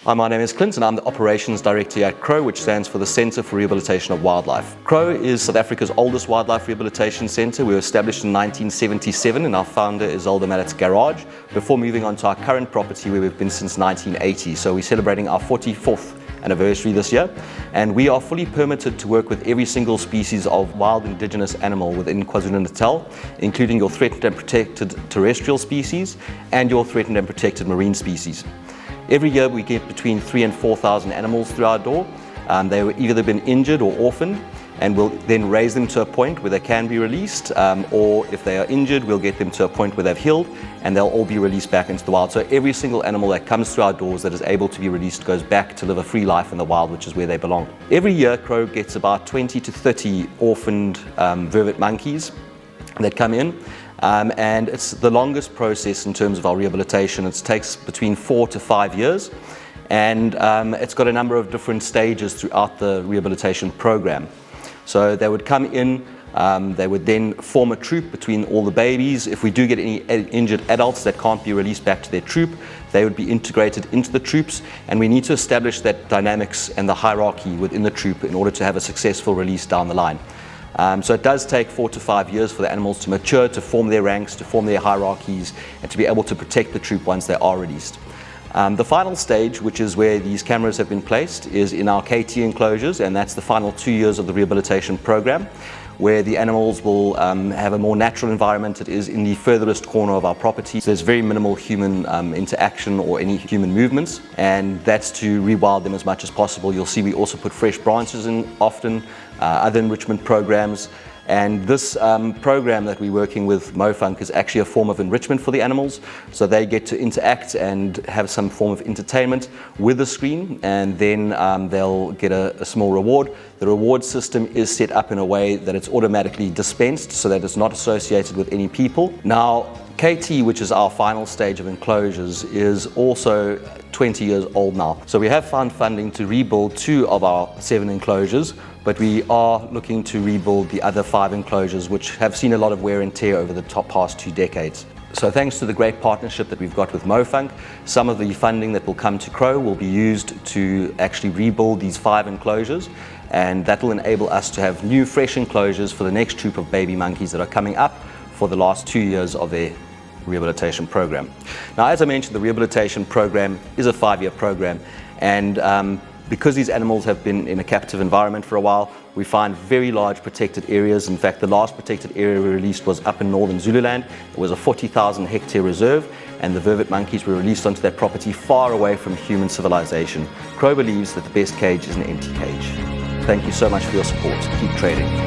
Hi, my name is Clint and I'm the Operations Director at CROW, which stands for the Centre for Rehabilitation of Wildlife. CROW is South Africa's oldest wildlife rehabilitation centre. We were established in 1977 and our founder is Isolde Mallet's garage, before moving on to our current property where we've been since 1980. So we're celebrating our 44th anniversary this year, and we are fully permitted to work with every single species of wild indigenous animal within KwaZulu-Natal, including your threatened and protected terrestrial species and your threatened and protected marine species. Every year we get between 3,000 and 4,000 animals through our door. They've either been injured or orphaned, and we'll then raise them to a point where they can be released, or if they are injured, we'll get them to a point where they've healed and they'll all be released back into the wild. So every single animal that comes through our doors that is able to be released goes back to live a free life in the wild, which is where they belong. Every year CROW gets about 20 to 30 orphaned vervet monkeys that come in. And it's the longest process in terms of our rehabilitation. It takes between 4 to 5 years, and it's got a number of different stages throughout the rehabilitation program. So they would come in, they would then form a troop between all the babies. If we do get any injured adults that can't be released back to their troop, they would be integrated into the troops, and we need to establish that dynamics and the hierarchy within the troop in order to have a successful release down the line. So it does take 4 to 5 years for the animals to mature, to form their ranks, to form their hierarchies, and to be able to protect the troop once they are released. The final stage, which is where these cameras have been placed, is in our KT enclosures, and that's the final 2 years of the rehabilitation program, where the animals will have a more natural environment. It is in the furthest corner of our property. So there's very minimal human interaction or any human movements, and that's to rewild them as much as possible. You'll see we also put fresh branches in often, other enrichment programs. And this program that we're working with Mofink is actually a form of enrichment for the animals. So they get to interact and have some form of entertainment with the screen, and then they'll get a small reward. The reward system is set up in a way that it's automatically dispensed so that it's not associated with any people. Now, KT, which is our final stage of enclosures, is also 20 years old now. So we have found funding to rebuild 2 of our 7 enclosures, but we are looking to rebuild the other 5 enclosures, which have seen a lot of wear and tear over the past 2 decades. So thanks to the great partnership that we've got with Mofink, some of the funding that will come to CROW will be used to actually rebuild these 5 enclosures, and that will enable us to have new fresh enclosures for the next troop of baby monkeys that are coming up for the last 2 years of their rehabilitation program. Now, as I mentioned, the rehabilitation program is a 5-year program, and because these animals have been in a captive environment for a while, we find very large protected areas. In fact, the last protected area we released was up in northern Zululand. It was a 40,000 hectare reserve, and the vervet monkeys were released onto that property far away from human civilization. CROW believes that the best cage is an empty cage. Thank you so much for your support. Keep trading.